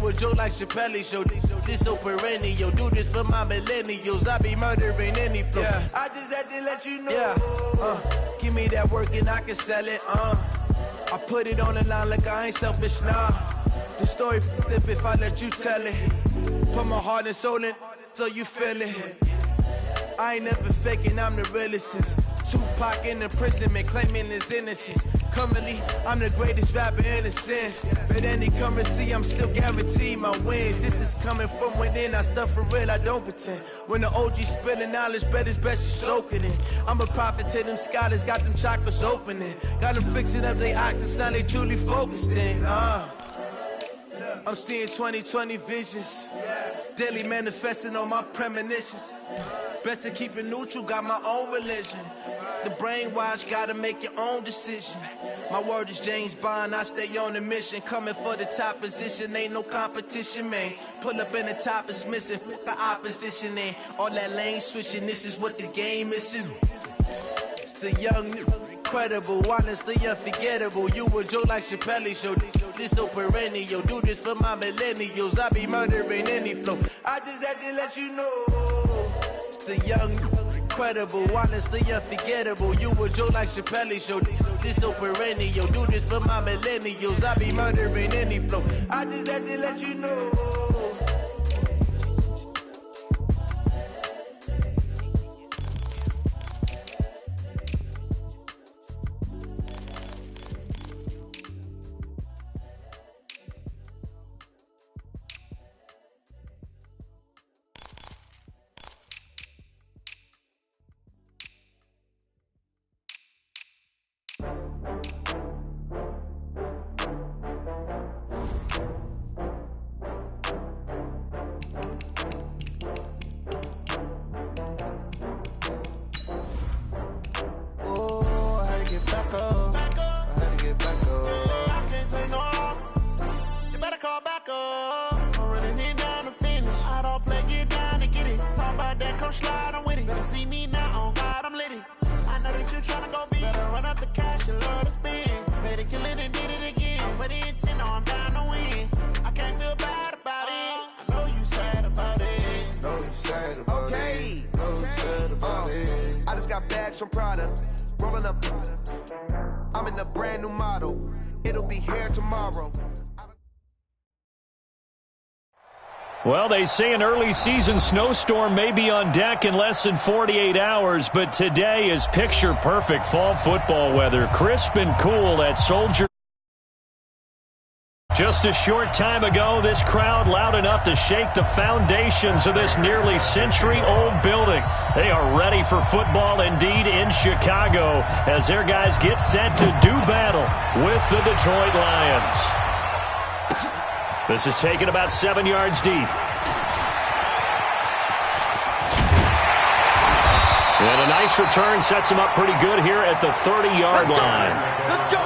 a joke like Chappelle Show. This so perennial, do this for my millennials. I be murdering any flow. Yeah. I just had to let you know. Yeah. Give me that work and I can sell it. I put it on the line like I ain't selfish, nah. The story flip if I let you tell it. Put my heart and soul in so you feel it. I ain't never faking, I'm the realest since Tupac in imprisonment, claiming his innocence. Currently, I'm the greatest rapper in a sense. But any currency, I'm still guaranteed my wins. This is coming from within, I stuff for real, I don't pretend. When the OG spilling knowledge, bet it's best you soak it in. I'm a prophet to them scholars, got them chakras opening. Got them fixing up they octaves, now they truly focused in. I'm seeing 2020 visions. Daily manifesting on my premonitions. Best to keep it neutral, got my own religion. The brainwash, gotta make your own decision. My word is James Bond, I stay on a mission. Coming for the top position, ain't no competition, man. Pull up in the top, it's missing, the opposition ain't. All that lane switching, this is what the game is. It's the young, incredible, honestly unforgettable. You a joke like Chappelle Show. This so perennial, do this for my millennials. I be murdering any flow. I just had to let you know. It's the young, incredible, honestly unforgettable. You a joke like Chappelle Show. This so perennial, do this for my millennials. I be murdering any flow. I just had to let you know. From Prada, rolling up. I'm in a brand new model. It'll be here tomorrow. Well, they say an early season snowstorm may be on deck in less than 48 hours, but today is picture-perfect fall football weather. Crisp and cool at Soldier. Just a short time ago, this crowd loud enough to shake the foundations of this nearly century-old building. They are ready for football indeed in Chicago as their guys get set to do battle with the Detroit Lions. This is taken about 7 yards deep. And a nice return sets him up pretty good here at the 30-yard line. Let's go.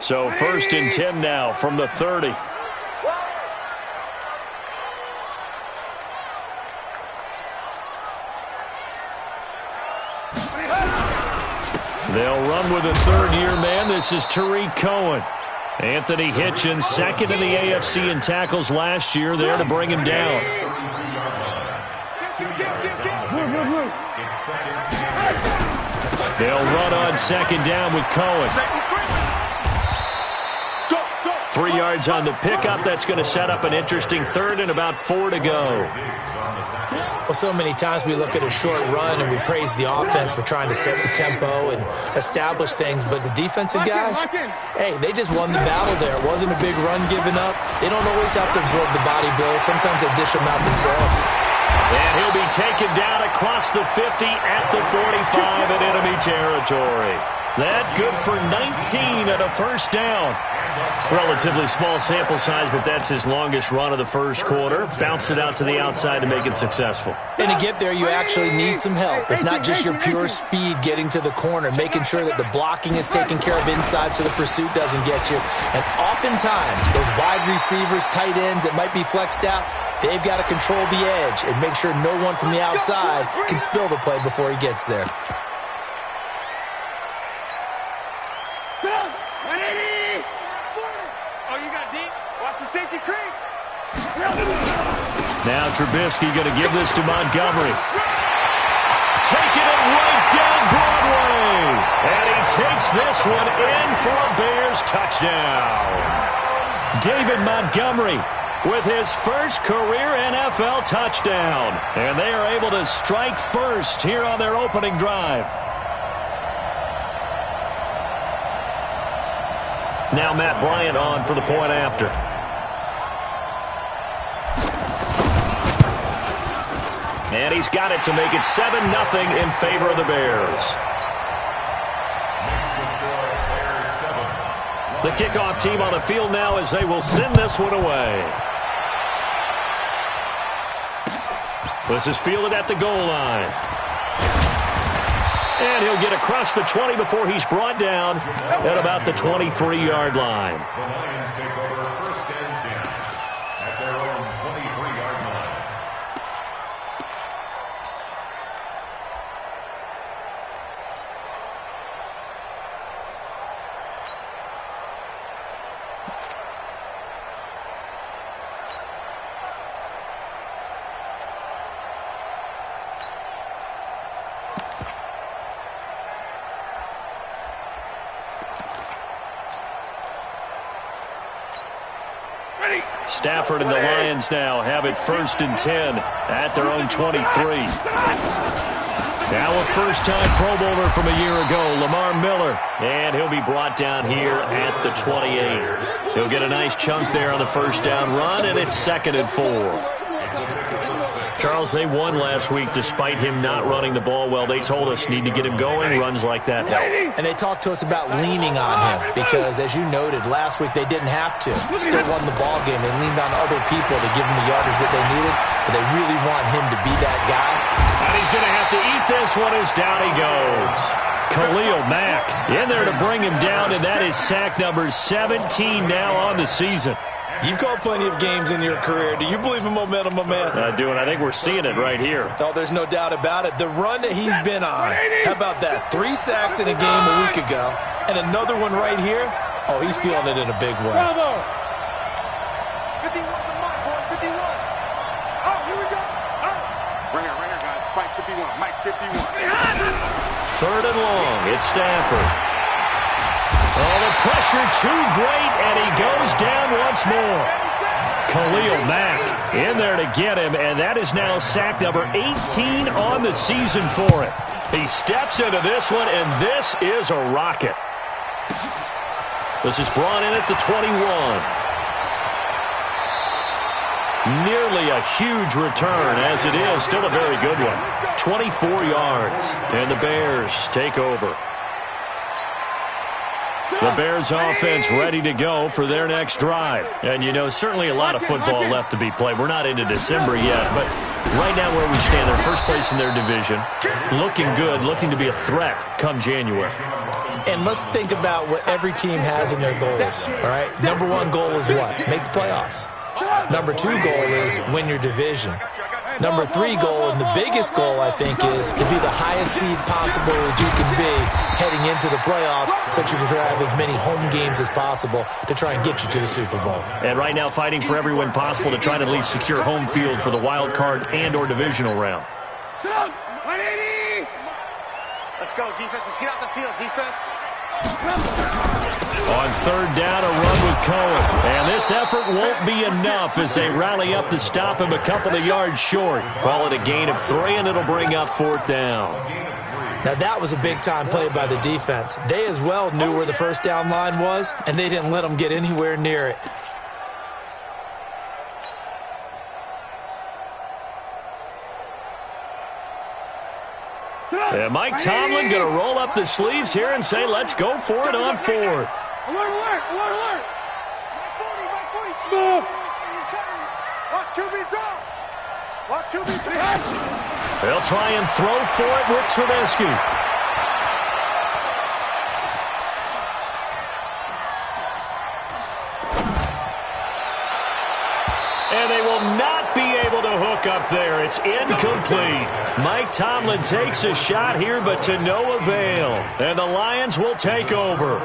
So 1st and 10 now from the 30. They'll run with a third-year man. This is Tariq Cohen. Anthony Hitchens, second in the AFC in tackles last year, there to bring him down. They'll run on second down with Cohen. 3 yards on the pickup. That's going to set up an interesting third and about 4 to go. Well, so many times we look at a short run and we praise the offense for trying to set the tempo and establish things, but the defensive guys, hey, they just won the battle there. It wasn't a big run given up. They don't always have to absorb the body blows. Sometimes they dish them out themselves. And he'll be taken down across the 50 at the 45 in enemy territory. That good for 19 and a first down. Relatively small sample size, but that's his longest run of the first quarter. Bounced it out to the outside to make it successful. And to get there, you actually need some help. It's not just your pure speed getting to the corner, making sure that the blocking is taken care of inside so the pursuit doesn't get you. And oftentimes, those wide receivers, tight ends that might be flexed out, they've got to control the edge and make sure no one from the outside can spill the play before he gets there. Now Trubisky going to give this to Montgomery. Taking it right down Broadway. And he takes this one in for a Bears touchdown. David Montgomery with his first career NFL touchdown. And they are able to strike first here on their opening drive. Now Matt Bryant on for the point after. And he's got it to make it 7-0 in favor of the Bears. The kickoff team on the field now as they will send this one away. This is fielded at the goal line. And he'll get across the 20 before he's brought down at about the 23-yard line. The Lions take over first and 10 at their own 23-yard line. Stafford and the Lions now have it 1st and 10 at their own 23. Now a first-time Pro Bowler from a year ago, Lamar Miller. And he'll be brought down here at the 28. He'll get a nice chunk there on the first down run, and it's 2nd and 4. Charles, they won last week despite him not running the ball well. They told us need to get him going. Runs like that help. And they talked to us about leaning on him because, as you noted, last week they didn't have to. Still won the ball game. They leaned on other people to give them the yardage that they needed, but they really want him to be that guy. And he's going to have to eat this one as down he goes. Khalil Mack in there to bring him down, and that is sack number 17 now on the season. You've called plenty of games in your career. Do you believe in momentum, my man? I do, and I think we're seeing it right here. Oh, there's no doubt about it. The run that he's been on. How about that? 3 sacks in a game a week ago, and another one right here. Oh, he's feeling it in a big way. Bravo! 51 to Mike, boy, 51. Oh, here we go. Oh. Ringer, guys. Mike 51, Mike 51. 3rd and long. It's Stafford. Oh, the pressure too great, and he goes down once more. Khalil Mack in there to get him, and that is now sack number 18 on the season for him. He steps into this one, and this is a rocket. This is brought in at the 21. Nearly a huge return, as it is. Still a very good one. 24 yards, and the Bears take over. The Bears offense ready to go for their next drive. And, you know, certainly a lot of football left to be played. We're not into December yet, but right now where we stand, they're first place in their division. Looking good, looking to be a threat come January. And let's think about what every team has in their goals, all right? Number 1 goal is what? Make the playoffs. Number 2 goal is win your division. Number 3 goal, and the biggest goal, I think, is to be the highest seed possible that you can be heading into the playoffs so that you can have as many home games as possible to try and get you to the Super Bowl. And right now fighting for every win possible to try to at least secure home field for the wild card and or divisional round. 180! Let's go, defense. Let's get out the field, defense. On 3rd down, a run with Cohen. And this effort won't be enough as they rally up to stop him a couple of yards short. Call it a gain of 3, and it'll bring up 4th down. Now, that was a big-time play by the defense. They as well knew where the first down line was, and they didn't let them get anywhere near it. And Mike Tomlin going to roll up the sleeves here and say, let's go for it on fourth. Alert, alert, alert, alert. Move. Watch QB drop. Watch QB drop. They'll try and throw for it with Trubisky. And they will not be able to hook up there. It's incomplete. Mike Tomlin takes a shot here, but to no avail. And the Lions will take over.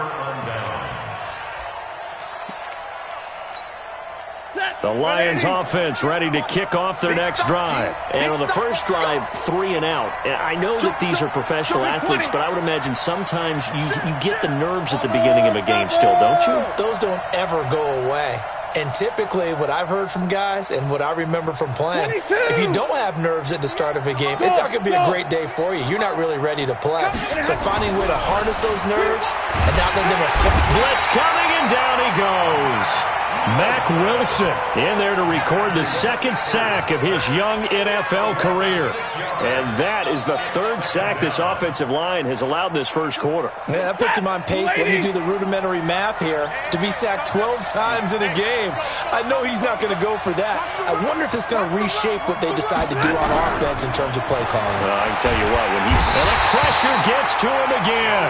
The Lions offense ready to kick off their next drive. And on the first drive, 3 and out. I know that these are professional athletes, but I would imagine sometimes you get the nerves at the beginning of a game still, don't you? Those don't ever go away. And typically what I've heard from guys and what I remember from playing, if you don't have nerves at the start of a game, it's not going to be a great day for you. You're not really ready to play. So finding a way to harness those nerves and not let them affect. Blitz coming, and down he goes. Mack Wilson in there to record the second sack of his young NFL career. And that is the third sack this offensive line has allowed this first quarter. Yeah, that puts him on pace. Let me do the rudimentary math here. To be sacked 12 times in a game, I know he's not going to go for that. I wonder if it's going to reshape what they decide to do on offense in terms of play calling. Well, I can tell you what, and the pressure gets to him again.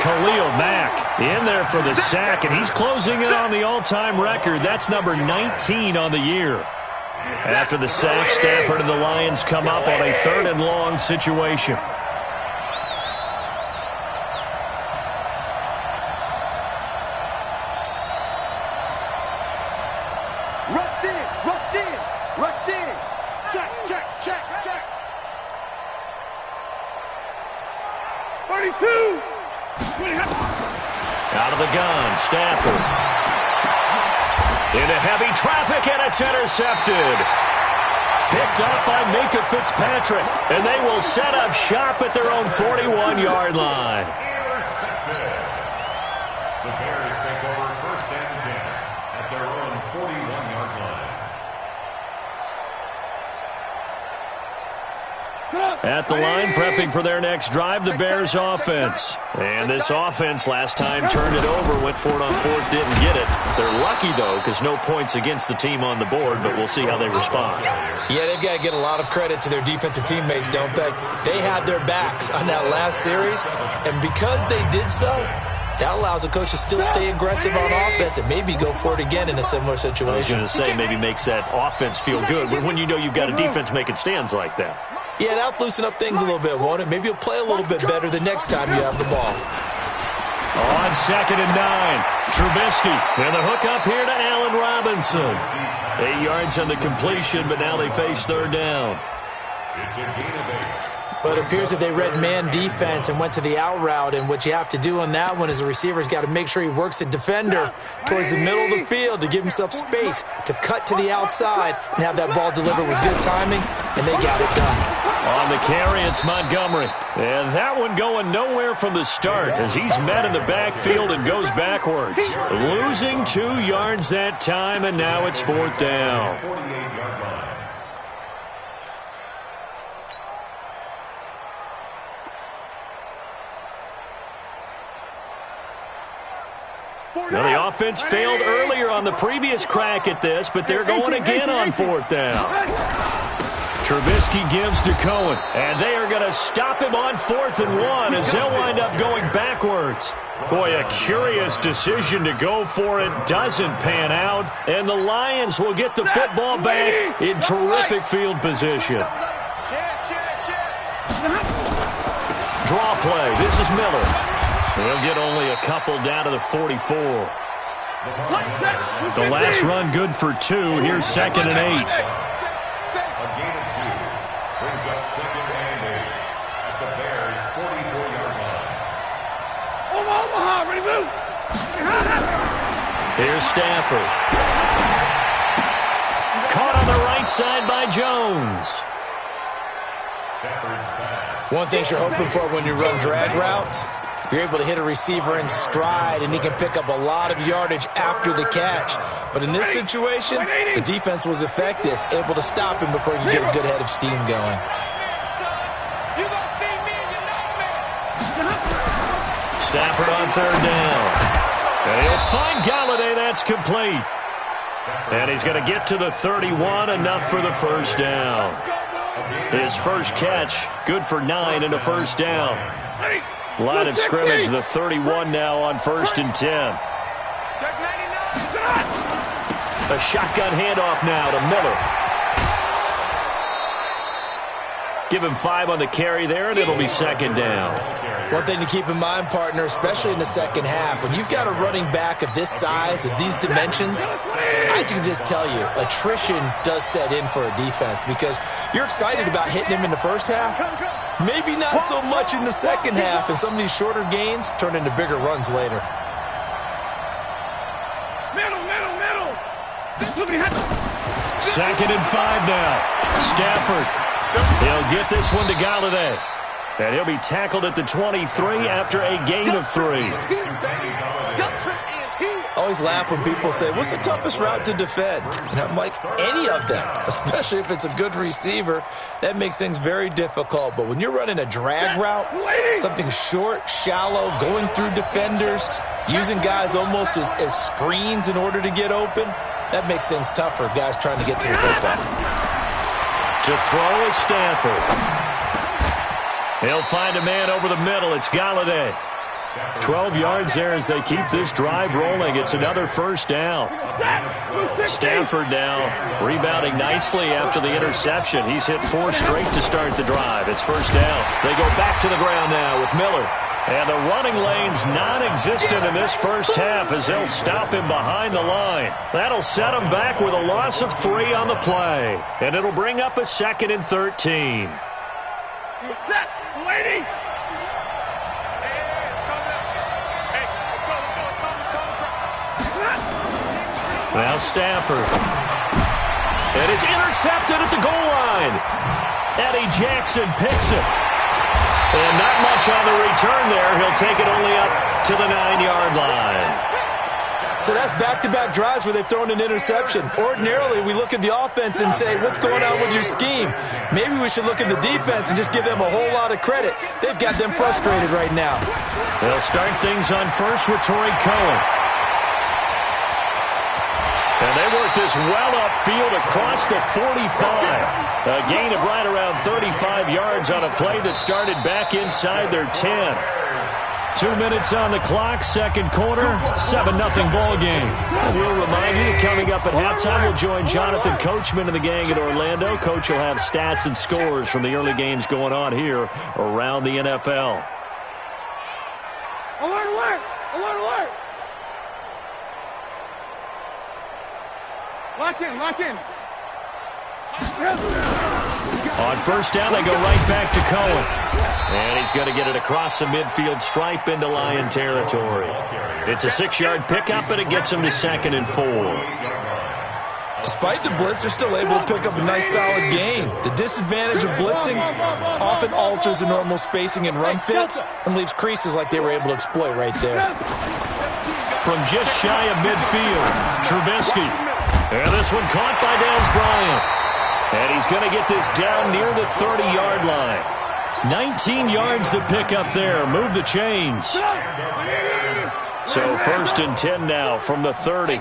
Khalil Mack in there for the sack, and he's closing in on the all-time record. That's number 19 on the year. After the sack, Stafford and the Lions come up on a 3rd and long situation. Rush in, rush in, rush in. Check, check, check, check. 32. Out of the gun, Stafford. Into heavy traffic, and it's intercepted. Picked up by Minka Fitzpatrick, and they will set up shop at their own 41-yard line. The Bears take over 1st and 10 at their own 41-yard line. At the line, prepping for their next drive, the Bears offense. And this offense last time turned it over, went for it on 4th, didn't get it. They're lucky, though, because no points against the team on the board, but we'll see how they respond. Yeah, they've got to get a lot of credit to their defensive teammates, don't they? They had their backs on that last series, and because they did so, that allows the coach to still stay aggressive on offense and maybe go for it again in a similar situation. I was going to say maybe makes that offense feel good when you know you've got a defense making stands like that. Yeah, that'll loosen up things a little bit, won't it? Maybe you'll play a little bit better the next time you have the ball. On 2nd and 9, Trubisky. And the hook up here to Allen Robinson. 8 yards on the completion, but now they face 3rd down. It's a gain of 8. But it appears that they read man defense and went to the out route, and what you have to do on that one is the receiver's got to make sure he works the defender towards the middle of the field to give himself space to cut to the outside and have that ball delivered with good timing, and they got it done. On the carry, it's Montgomery. And that one going nowhere from the start as he's met in the backfield and goes backwards. Losing 2 yards that time, and now it's 4th down. 48-yard line. Now, the offense failed earlier on the previous crack at this, but they're going again on 4th down. Trubisky gives to Cohen, and they are going to stop him on 4th and 1 as they'll wind up going backwards. Boy, a curious decision to go for it. Doesn't pan out, and the Lions will get the football back in terrific field position. Draw play. This is Miller. They'll get only a couple down to the 44. The last run good for 2. Here's 2nd and 8. A gain of 2 brings up 2nd and 8 at the Bears' 44-yard line. Omaha, ready, move. Here's Stafford. Caught on the right side by Jones. Stafford's pass. One thing you're hoping for when you run drag routes, you're able to hit a receiver in stride, and he can pick up a lot of yardage after the catch. But in this situation, the defense was effective, able to stop him before you get a good head of steam going. You gonna see me and Stafford on third down. And he'll find Galladay. That's complete. And he's going to get to the 31, enough for the first down. His first catch, good for 9 and a first down. Line of scrimmage, the 31 now on 1st and 10. A shotgun handoff now to Miller. Give him 5 on the carry there, and it'll be 2nd down. One thing to keep in mind, partner, especially in the second half, when you've got a running back of this size, of these dimensions, I can just tell you, attrition does set in for a defense because you're excited about hitting him in the first half. Maybe not so much in the second half, and some of these shorter gains turn into bigger runs later. Middle. 2nd and 5 now. Stafford. He'll get this one to Galladay. And he'll be tackled at the 23 after a gain of 3. Always laugh when people say, what's the toughest route to defend? And I'm like, any of them, especially if it's a good receiver. That makes things very difficult. But when you're running a drag route, something short, shallow, going through defenders, using guys almost as screens in order to get open, that makes things tough for guys trying to get to the football. To throw is Stafford. He'll find a man over the middle. It's Galladay. 12 yards there as they keep this drive rolling. It's another first down. Stafford now rebounding nicely after the interception. He's hit 4 straight to start the drive. It's first down. They go back to the ground now with Miller. And the running lane's non-existent in this first half as they'll stop him behind the line. That'll set him back with a loss of 3 on the play. And it'll bring up a 2nd and 13. Now Stafford. And it's intercepted at the goal line. Eddie Jackson picks it. And not much on the return there. He'll take it only up to the 9-yard line. So that's back-to-back drives where they've thrown an interception. Ordinarily, we look at the offense and say, what's going on with your scheme? Maybe we should look at the defense and just give them a whole lot of credit. They've got them frustrated right now. They'll start things on first with Torrey Cohen. And they work this well upfield across the 45. A gain of right around 35 yards on a play that started back inside their 10. 2 minutes on the clock, second quarter, 7-0 ball game. And we'll remind you that coming up at halftime, we'll join Jonathan Coachman and the gang at Orlando. Coach will have stats and scores from the early games going on here around the NFL. Alert, alert! Alert, alert! Lock in. On first down, they go right back to Cohen. And he's going to get it across the midfield stripe into Lion territory. It's a 6-yard pickup, and it gets him to 2nd and 4. Despite the blitz, they're still able to pick up a nice, solid gain. The disadvantage of blitzing often alters the normal spacing and run fits and leaves creases like they were able to exploit right there. From just shy of midfield, Trubisky. And this one caught by Dez Bryant. And he's going to get this down near the 30-yard line. 19 yards to pick up there. Move the chains. So 1st and 10 now from the 30.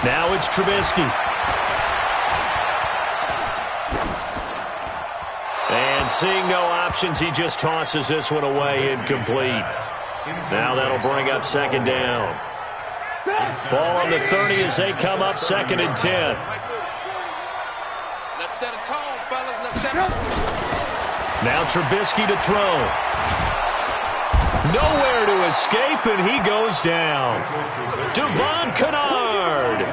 Now it's Trubisky. And seeing no options, he just tosses this one away, incomplete. Now that'll bring up 2nd down. Ball on the 30 as they come up 2nd and 10. Let's set a tone, fellas. Let's set a tone. Now Trubisky to throw. Nowhere to escape, and he goes down. Devon Kennard.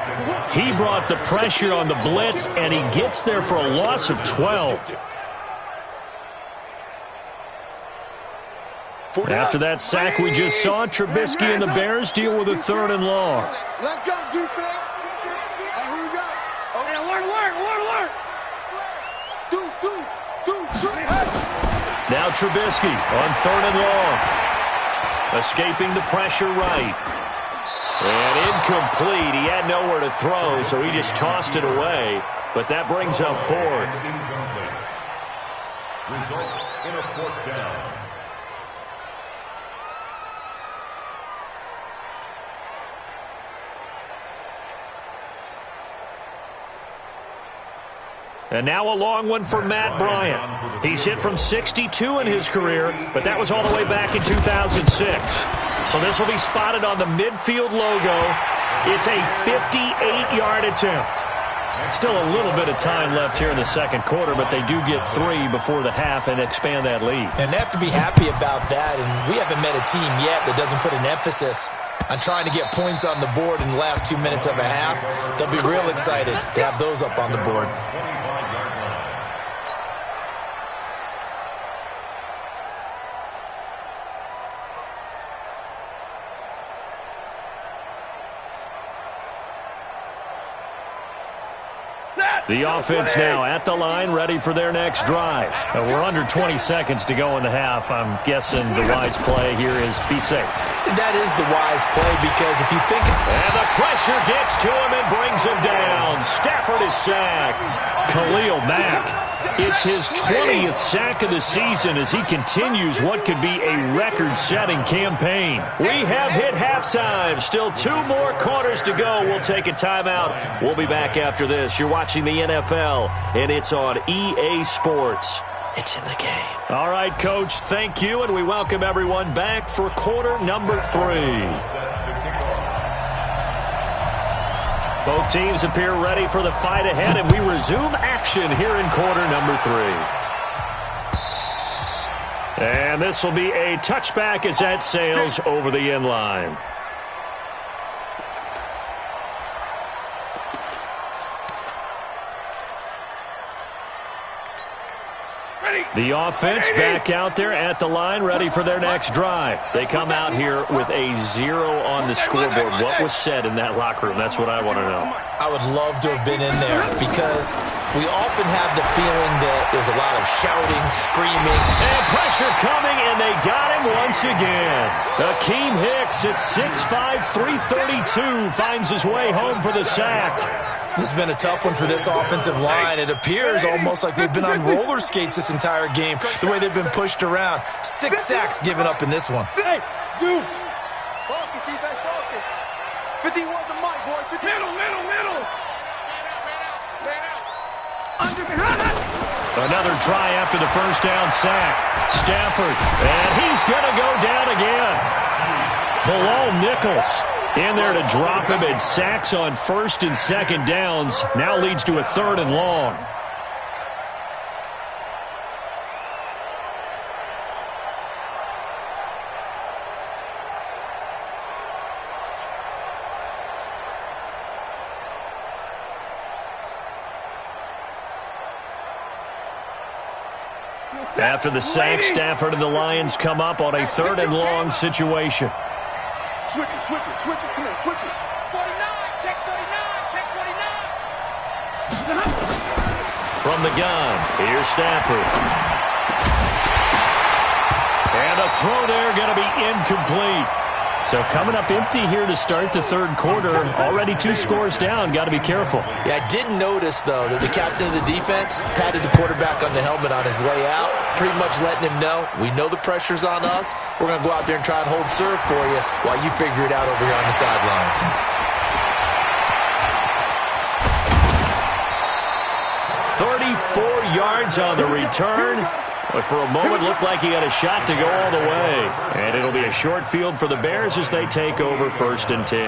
He brought the pressure on the blitz, and he gets there for a loss of 12. After that sack we just saw, Trubisky and the Bears deal with a 3rd and long. Let's go, defense. Hey, who we got? Okay, alert. Now Trubisky on 3rd and long. Escaping the pressure right. And incomplete. He had nowhere to throw, so he just tossed it away. But that brings up 4th. Results in a 4th down. And now a long one for Matt Bryant. He's hit from 62 in his career, but that was all the way back in 2006. So this will be spotted on the midfield logo. It's a 58-yard attempt. Still a little bit of time left here in the second quarter, but they do get 3 before the half and expand that lead. And they have to be happy about that, and we haven't met a team yet that doesn't put an emphasis on trying to get points on the board in the last 2 minutes of a half. They'll be real excited to have those up on the board. The offense now at the line, ready for their next drive. We're under 20 seconds to go in the half. I'm guessing the wise play here is be safe. That is the wise play because if you think... And the pressure gets to him and brings him down. Stafford is sacked. Khalil Mack. It's his 20th sack of the season as he continues what could be a record-setting campaign. We have hit halftime. Still 2 more quarters to go. We'll take a timeout. We'll be back after this. You're watching the NFL, and it's on EA Sports. It's in the game. All right, Coach, thank you, and we welcome everyone back for quarter number 3. Both teams appear ready for the fight ahead, and we resume action here in quarter number 3. And this will be a touchback as that sails over the end line. The offense back out there at the line, ready for their next drive. They come out here with a 0 on the scoreboard. What was said in that locker room? That's what I want to know. I would love to have been in there because we often have the feeling that there's a lot of shouting, screaming. And pressure coming, and they got him once again. Akeem Hicks at 6'5", 332 finds his way home for the sack. This has been a tough one for this offensive line. It appears almost like they've been on roller skates this entire game, the way they've been pushed around. 6 sacks given up in this one. Hey, you. Focus, defense, focus. 51's the mic, boy. Middle. Another try after the first down sack. Stafford, and he's going to go down again. Below Nichols. In there to drop him, and sacks on 1st and 2nd downs. Now leads to a 3rd and long. After the sack, Stafford and the Lions come up on a 3rd and long situation. Switch it. Come on, switch it. 49, check 49. From the gun, here's Stafford. And a throw there going to be incomplete. So coming up empty here to start the 3rd quarter. Already 2 scores down. Got to be careful. Yeah, I did notice, though, that the captain of the defense patted the quarterback on the helmet on his way out, pretty much letting him know, we know the pressure's on us. We're going to go out there and try and hold serve for you while you figure it out over here on the sidelines. Yards on the return, but for a moment looked like he had a shot to go all the way. And it'll be a short field for the Bears as they take over 1st and 10.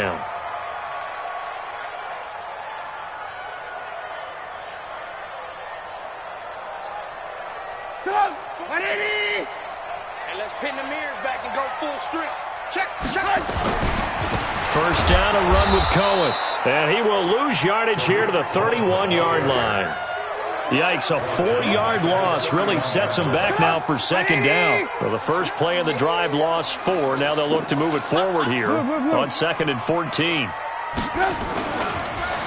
And let's pin the mirrors back and go full strength. Check. First down, a run with Cohen. And he will lose yardage here to the 31-yard line. Yikes, a 4-yard loss really sets them back now for 2nd down. Well, the first play of the drive lost 4. Now they'll look to move it forward here on 2nd and 14.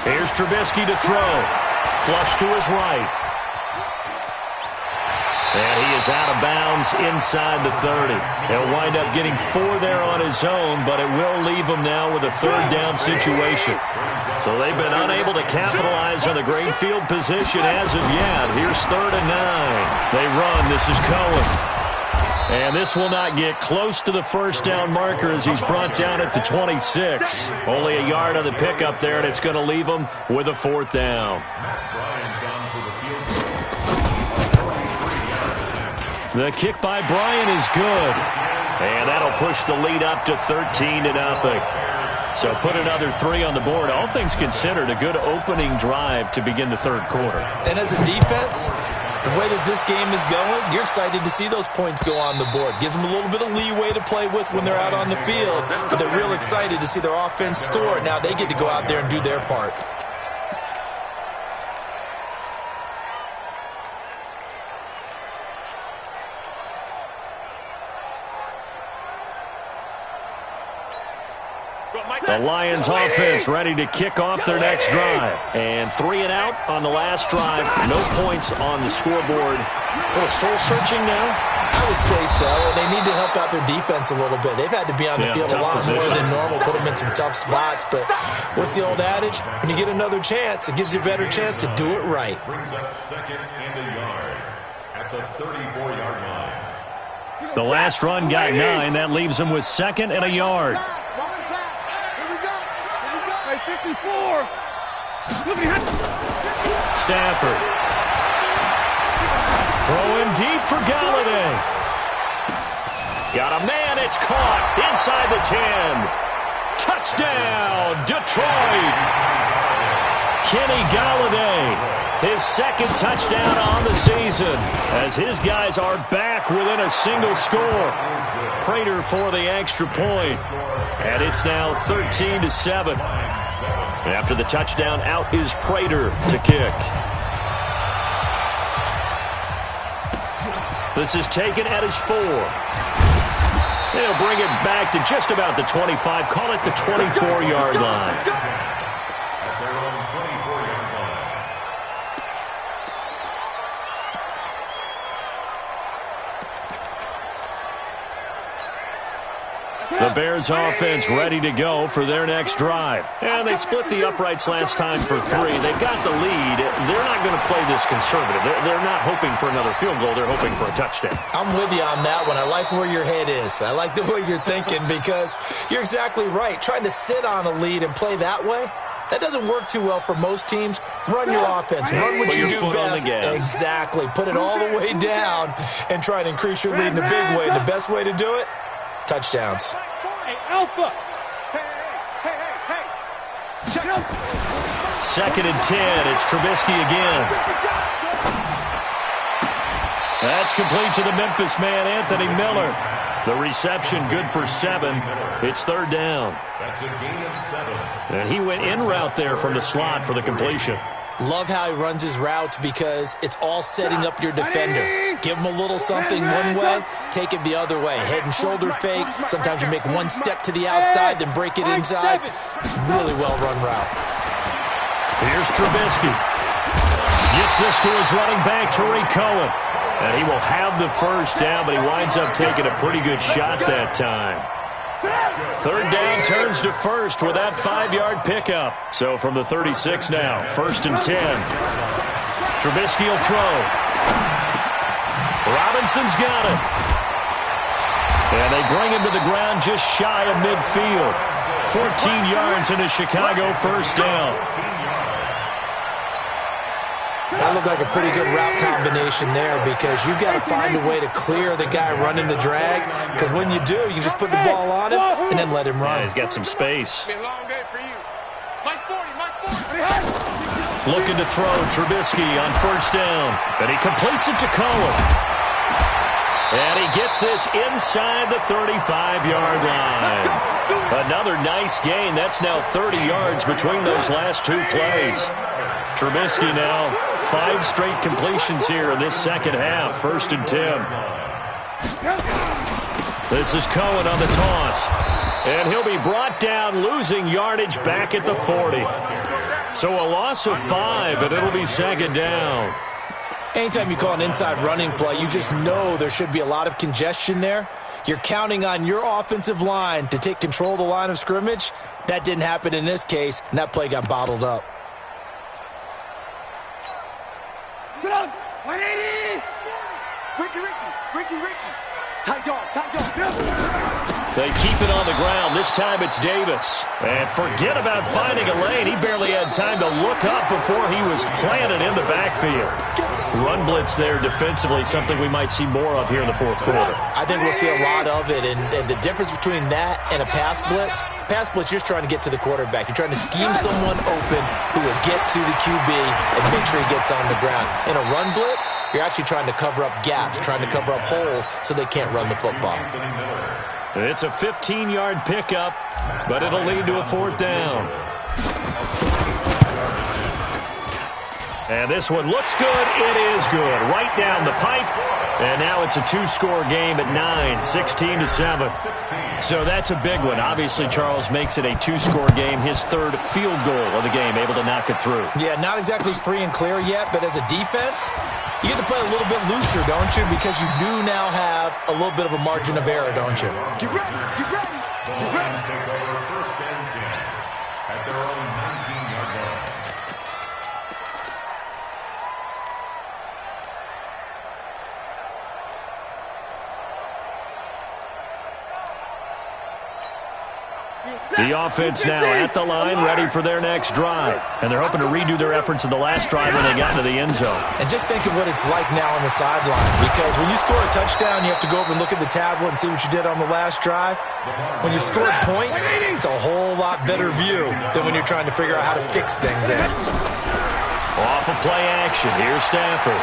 Here's Trubisky to throw. Flush to his right. And he is out of bounds inside the 30. He'll wind up getting 4 there on his own, but it will leave him now with a 3rd down situation. So they've been unable to capitalize on the great field position as of yet. Here's 3rd and 9. They run. This is Cohen. And this will not get close to the first down marker as he's brought down at the 26. Only a yard on the pickup there, and it's going to leave him with a 4th down. The kick by Bryan is good. And that'll push the lead up to 13-0. So put another 3 on the board. All things considered, a good opening drive to begin the third quarter. And as a defense, the way that this game is going, you're excited to see those points go on the board. Gives them a little bit of leeway to play with when they're out on the field, but they're real excited to see their offense score. Now they get to go out there and do their part. The Lions offense ready to kick off their next drive. And 3 and out on the last drive. No points on the scoreboard. A little soul-searching now? I would say so. And they need to help out their defense a little bit. They've had to be on the field a lot more than normal, put them in some tough spots. But what's the old adage? When you get another chance, it gives you a better chance to do it right. Brings up 2nd and a yard at the 34-yard line. The last run got 9. That leaves him with 2nd and a yard. 54. Stafford. Throwing deep for Galladay. Got a man. It's caught inside the 10. Touchdown, Detroit. Kenny Galladay, his 2nd touchdown on the season as his guys are back within a single score. Prater for the extra point. And it's now 13-7. After the touchdown, out is Prater to kick. This is taken at his 4. They'll bring it back to just about the 25. Call it the 24-yard line. At their own 24-yard line. The Bears offense ready to go for their next drive. And they split the uprights last time for 3. They've got the lead. They're not going to play this conservative. They're not hoping for another field goal. They're hoping for a touchdown. I'm with you on that one. I like where your head is. I like the way you're thinking because you're exactly right. Trying to sit on a lead and play that way, that doesn't work too well for most teams. Run your offense. Run what you do best. Exactly. Put it all the way down and try to increase your lead in a big way. And the best way to do it, touchdowns. Hey, Alpha. Hey. Check out. 2nd and 10. It's Trubisky again. That's complete to the Memphis man, Anthony Miller. The reception good for 7. It's 3rd down. That's a gain of 7. And he went in route there from the slot for the completion. Love how he runs his routes because it's all setting up your defender. Give him a little something one way, take it the other way. Head and shoulder fake. Sometimes you make one step to the outside, then break it inside. Really well-run route. Here's Trubisky. Gets this to his running back, Tariq Cohen. And he will have the first down, but he winds up taking a pretty good shot that time. 3rd down turns to 1st with that 5-yard pickup. So from the 36 now, 1st and 10. Trubisky will throw. Robinson's got it. And they bring him to the ground just shy of midfield. 14 yards into Chicago, 1st down. That looked like a pretty good route combination there because you've got to find a way to clear the guy running the drag because when you do, you just put the ball on him and then let him run. Yeah, he's got some space. It's been a long day for you. Mike 40. Looking to throw Trubisky on 1st down. And he completes it to Cohen. And he gets this inside the 35-yard line. Another nice gain. That's now 30 yards between those last 2 plays. Trubisky now 5 straight completions here in this 2nd half. 1st and 10. This is Cohen on the toss. And he'll be brought down, losing yardage back at the 40. So a loss of 5, and it'll be 2nd down. Anytime you call an inside running play, you just know there should be a lot of congestion there. You're counting on your offensive line to take control of the line of scrimmage. That didn't happen in this case, and that play got bottled up. Good on. 180. Ricky. Tight dog, tight dog. They keep it on the ground. This time it's Davis. And forget about finding a lane. He barely had time to look up before he was planted in the backfield. Run blitz there defensively, something we might see more of here in the fourth quarter. I think we'll see a lot of it, and the difference between that and a pass blitz, you're just trying to get to the quarterback. You're trying to scheme someone open who will get to the QB and make sure he gets on the ground. In a run blitz, you're actually trying to cover up gaps, trying to cover up holes so they can't run the football. It's a 15-yard pickup, but it'll lead to a fourth down. And this one looks good. It is good. Right down the pipe. And now it's a two-score game at 9, 16-7. So that's a big one. Obviously, Charles makes it a two-score game. His third field goal of the game, able to knock it through. Yeah, not exactly free and clear yet, but as a defense, you get to play a little bit looser, don't you? Because you do now have a little bit of a margin of error, don't you? Get ready, get ready, get ready. Take over first and 10 at their own 19-yard line. The offense now at the line, ready for their next drive. And they're hoping to redo their efforts in the last drive when they got into the end zone. And just think of what it's like now on the sideline. Because when you score a touchdown, you have to go over and look at the tablet and see what you did on the last drive. When you scored points, it's a whole lot better view than when you're trying to figure out how to fix things in. Off of play action, here's Stafford.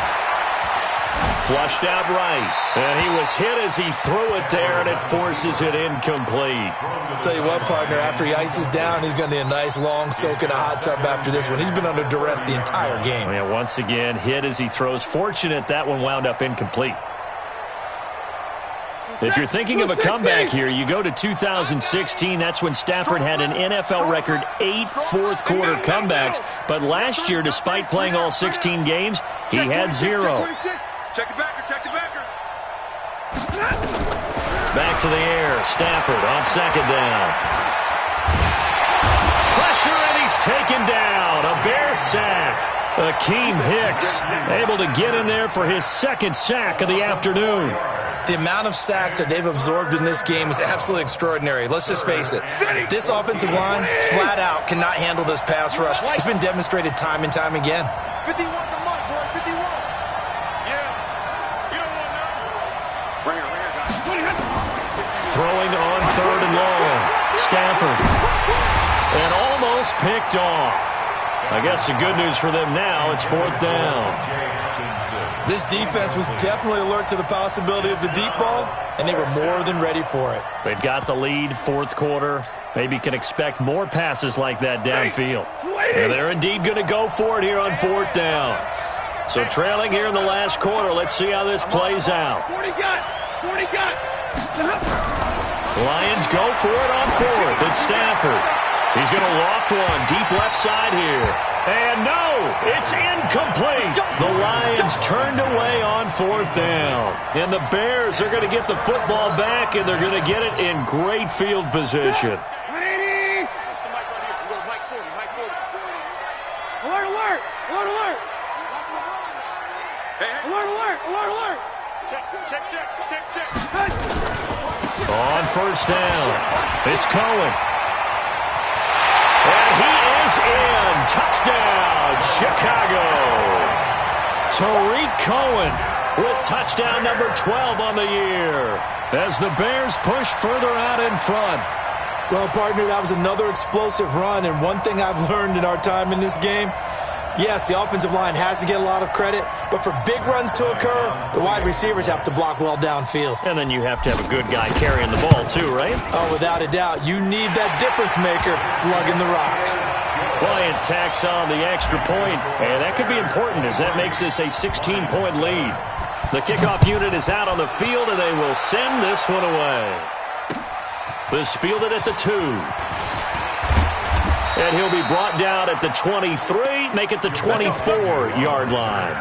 Flushed out right, and he was hit as he threw it there, and it forces it incomplete. Tell you what, partner, after he ices down, he's going to need a nice long soak in a hot tub after this one. He's been under duress the entire game. Yeah, once again, hit as he throws. Fortunate that one wound up incomplete. If you're thinking of a comeback here, you go to 2016. That's when Stafford had an NFL record 8 fourth-quarter comebacks. But last year, despite playing all 16 games, he had 0. Check the backer, check the backer. Back to the air. Stafford on second down. Pressure, and he's taken down. A Bear sack. Akeem Hicks able to get in there for his second sack of the afternoon. The amount of sacks that they've absorbed in this game is absolutely extraordinary. Let's just face it. This offensive line, flat out, cannot handle this pass rush. It's been demonstrated time and time again. 51 to Mike, boy, 51. Yeah, you don't want none. Ringer, guys. Throwing on third and long. Stafford. And almost picked off. I guess the good news for them now, it's fourth down. This defense was definitely alert to the possibility of the deep ball, and they were more than ready for it. They've got the lead, fourth quarter. Maybe can expect more passes like that downfield. And they're indeed going to go for it here on fourth down. So trailing here in the last quarter, let's see how this plays out. 40 got. Lions go for it on fourth. It's Stafford. He's going to loft one deep left side here. And no, it's incomplete. The Lions turned away on fourth down. And the Bears are going to get the football back, and they're going to get it in great field position. Alert. Check. On first down, it's Cohen. And he is in. Touchdown, Chicago. Tariq Cohen with touchdown number 12 on the year as the Bears push further out in front. Well, partner, that was another explosive run, and one thing I've learned in our time in this game, yes, the offensive line has to get a lot of credit, but for big runs to occur, the wide receivers have to block well downfield. And then you have to have a good guy carrying the ball too, right? Oh, without a doubt. You need that difference maker lugging the rock. Bryant tacks on the extra point, and that could be important as that makes this a 16-point lead. The kickoff unit is out on the field, and they will send this one away. This fielded at the 2. And he'll be brought down at the 23, make it the 24-yard line.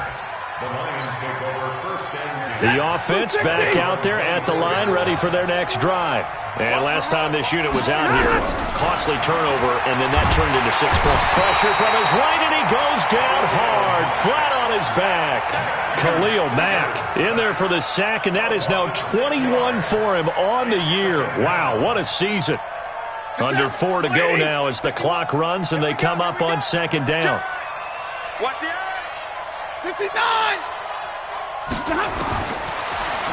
The Lions take over 1st and 10. The offense back out there at the line, ready for their next drive. And last time this unit was out here, costly turnover, and then that turned into 6 points. Pressure from his right, and he goes down hard, flat on his back. Khalil Mack in there for the sack, and that is now 21 for him on the year. Wow, what a season. Under 4 to go now as the clock runs, and they come up on 2nd down. Watch the eye. 59.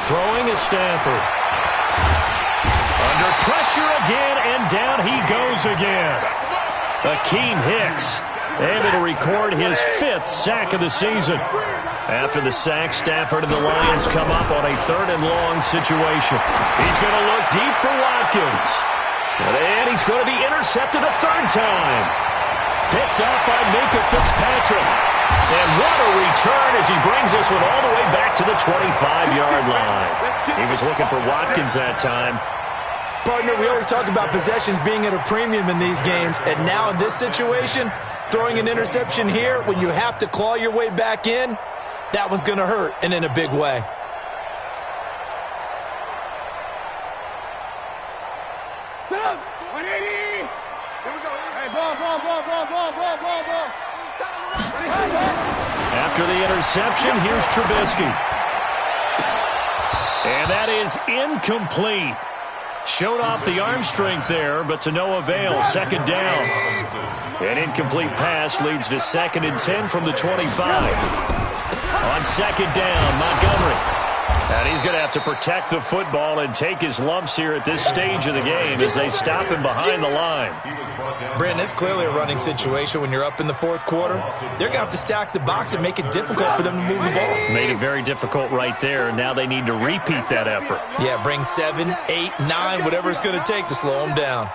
Throwing is Stafford. Under pressure again, and down he goes again. Akeem Hicks able to record his 5th sack of the season. After the sack, Stafford and the Lions come up on a 3rd and long situation. He's going to look deep for Watkins. And he's going to be intercepted a 3rd time. Picked up by Minkah Fitzpatrick. And what a return as he brings this one all the way back to the 25-yard line. He was looking for Watkins that time. Partner, we always talk about possessions being at a premium in these games, and now in this situation, throwing an interception here when you have to claw your way back in, that one's going to hurt, and in a big way. Stop! 180! Here we go. Hey, ball. After the interception, here's Trubisky. And that is incomplete. Showed off the arm strength there, but to no avail. 2nd down. An incomplete pass leads to 2nd and 10 from the 25. On 2nd down, Montgomery. And he's going to have to protect the football and take his lumps here at this stage of the game as they stop him behind the line. Brandon, it's clearly a running situation when you're up in the 4th quarter. They're going to have to stack the box and make it difficult for them to move the ball. Made it very difficult right there, and now they need to repeat that effort. Yeah, bring 7, 8, 9, whatever it's going to take to slow them down.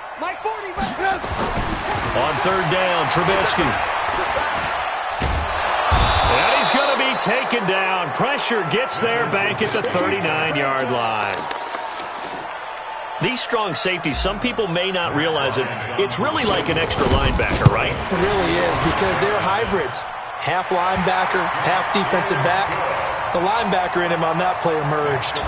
On 3rd down, Trubisky. And he's going to be taken down. Pressure gets there back at the 39-yard line. These strong safeties, some people may not realize it. It's really like an extra linebacker, right? It really is, because they're hybrids. Half linebacker, half defensive back. The linebacker in him on that play emerged.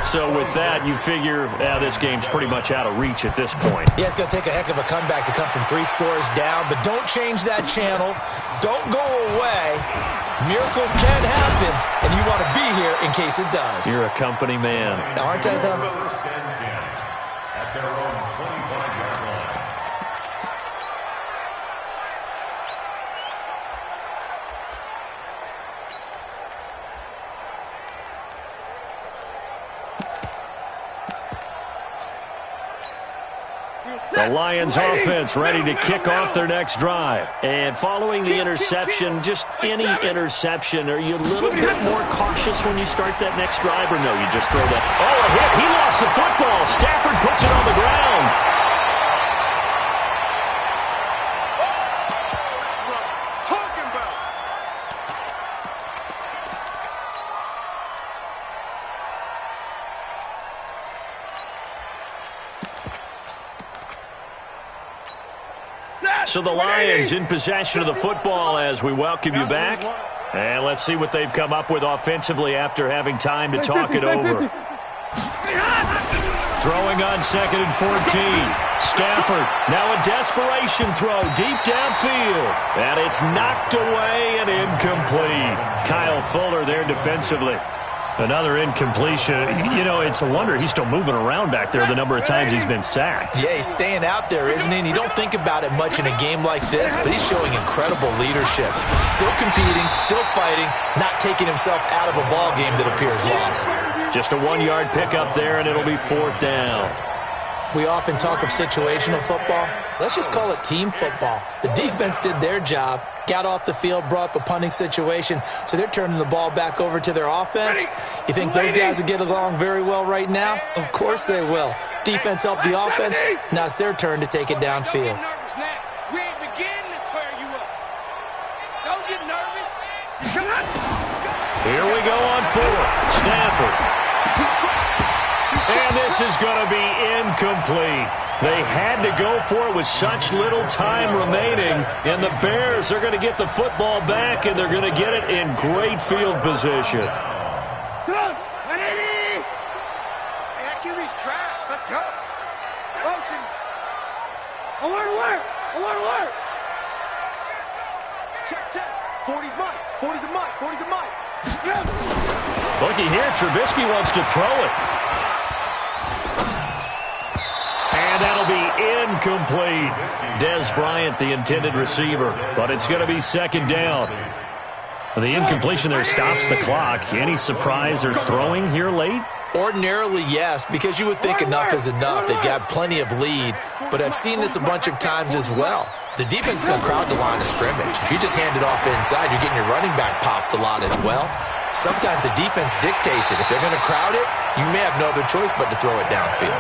So with that, you figure this game's pretty much out of reach at this point. Yeah, it's going to take a heck of a comeback to come from 3 scores down, but don't change that channel. Don't go away. Miracles can happen, and you want to be here in case it does. You're a company man. Aren't I, though? At their own 25-yard line. The Lions offense ready to kick off their next drive. And following the interception, just any interception, are you a little bit more cautious when you start that next drive, or no, you just throw that? Oh, a hit. He lost the football. Stafford puts it on the ground. So the Lions in possession of the football as we welcome you back. And let's see what they've come up with offensively after having time to talk it over. Throwing on 2nd and 14. Stafford, now a desperation throw deep downfield. And it's knocked away and incomplete. Kyle Fuller there defensively. Another incompletion. You know, it's a wonder he's still moving around back there the number of times he's been sacked. Yeah, he's staying out there, isn't he? And you don't think about it much in a game like this, but he's showing incredible leadership. Still competing, still fighting, not taking himself out of a ball game that appears lost. Just a 1-yard pickup there, and it'll be 4th down. We often talk of situational football. Let's just call it team football. The defense did their job, got off the field, brought up a punting situation, so they're turning the ball back over to their offense. You think those guys will get along very well right now? Of course they will. Defense helped the offense. Now it's their turn to take it downfield. We ain't beginning to tear you up. Don't get nervous. Come on. Here we go on 4th. Stafford. And And this is going to be incomplete. They had to go for it with such little time remaining, and the Bears are going to get the football back, and they're going to get it in great field position. Hey, that QB's trash. Let's go. Motion. Alert, alert. Alert, alert. Check, check. 40's mine. 40's a mine. 40's a mine. Looky here, Trubisky wants to throw it. And that'll be incomplete. Dez Bryant, the intended receiver, but it's going to be second down. The incompletion there stops the clock. Any surprise or throwing here late? Ordinarily, yes, because you would think enough is enough. They've got plenty of lead, but I've seen this a bunch of times as well. The defense is going to crowd the line of scrimmage. If you just hand it off inside, you're getting your running back popped a lot as well. Sometimes the defense dictates it. If they're going to crowd it, you may have no other choice but to throw it downfield.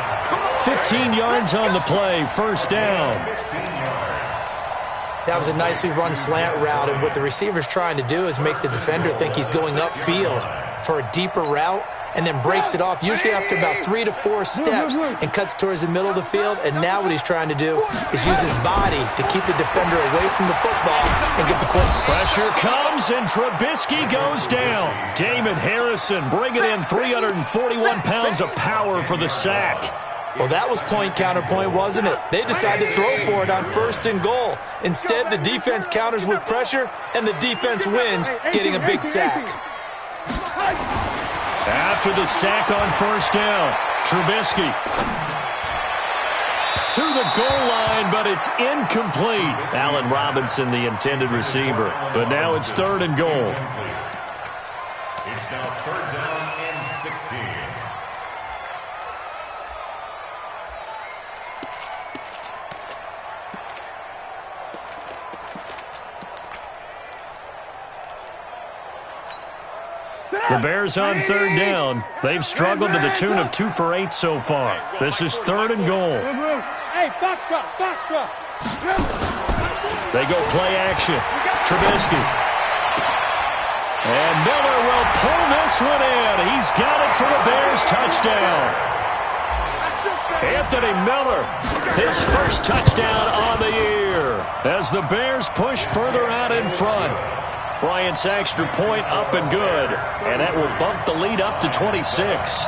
15 yards on the play, first down. That was a nicely run slant route, and what the receiver's trying to do is make the defender think he's going upfield for a deeper route, and then breaks it off, usually after about 3 to 4 steps, and cuts towards the middle of the field. And now what he's trying to do is use his body to keep the defender away from the football and get the quarterback. Pressure comes, and Trubisky goes down. Damon Harrison bringing in 341 pounds of power for the sack. Well, that was point counterpoint, wasn't it? They decided to throw for it on 1st and goal. Instead, the defense counters with pressure, and the defense wins, getting a big sack. After the sack on first down, Trubisky to the goal line, but it's incomplete. Allen Robinson, the intended receiver. But now it's 3rd and goal. It's now 3rd down and 16. The Bears on 3rd down. They've struggled to the tune of 2 for 8 so far. This is 3rd and goal. Hey, foxtrot, foxtrot. They go play action. Trubisky. And Miller will pull this one in. He's got it for the Bears touchdown. Anthony Miller, his first touchdown on the year as the Bears push further out in front. Bryant's extra point up and good, and that will bump the lead up to 26.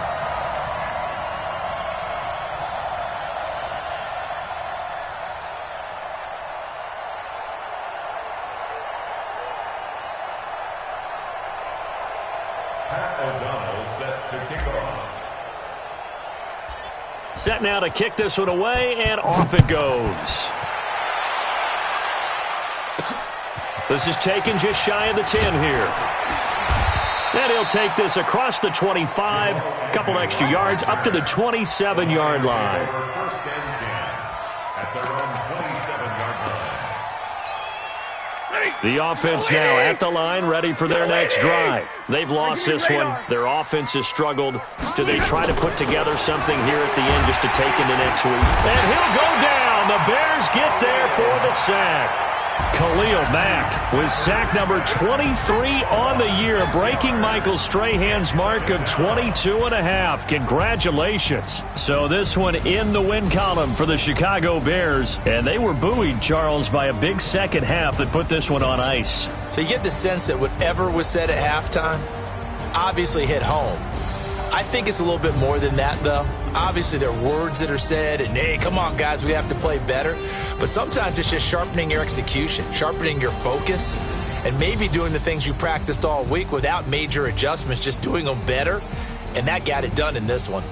Set now to kick this one away, and off it goes. This is taken just shy of the 10 here. And he'll take this across the 25, a couple extra yards, up to the 27-yard line. First and 10 at their own 27-yard line. The offense now at the line, ready for their next drive. They've lost this one. Their offense has struggled. Do they try to put together something here at the end just to take into next week? And he'll go down. The Bears get there for the sack. Khalil Mack with sack number 23 on the year, breaking Michael Strahan's mark of 22.5. Congratulations. So this one in the win column for the Chicago Bears, and they were buoyed, Charles, by a big second half that put this one on ice. So you get the sense that whatever was said at halftime obviously hit home. I think it's a little bit more than that, though. Obviously, there are words that are said, and, hey, come on, guys, we have to play better. But sometimes it's just sharpening your execution, sharpening your focus, and maybe doing the things you practiced all week without major adjustments, just doing them better. And that got it done in this one.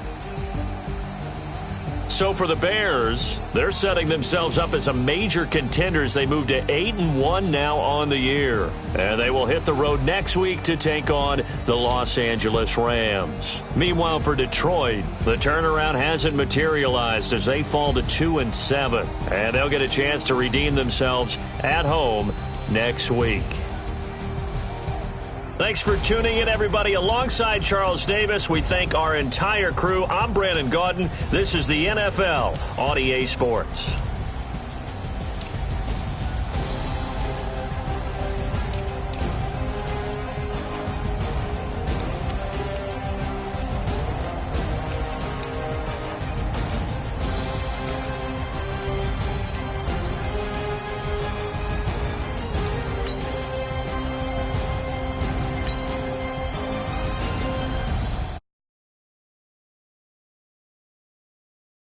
So for the Bears, they're setting themselves up as a major contender as they move to 8-1 now on the year. And they will hit the road next week to take on the Los Angeles Rams. Meanwhile, for Detroit, the turnaround hasn't materialized as they fall to 2-7. And they'll get a chance to redeem themselves at home next week. Thanks for tuning in, everybody. Alongside Charles Davis, we thank our entire crew. I'm Brandon Gaudin. This is the NFL on EA Sports.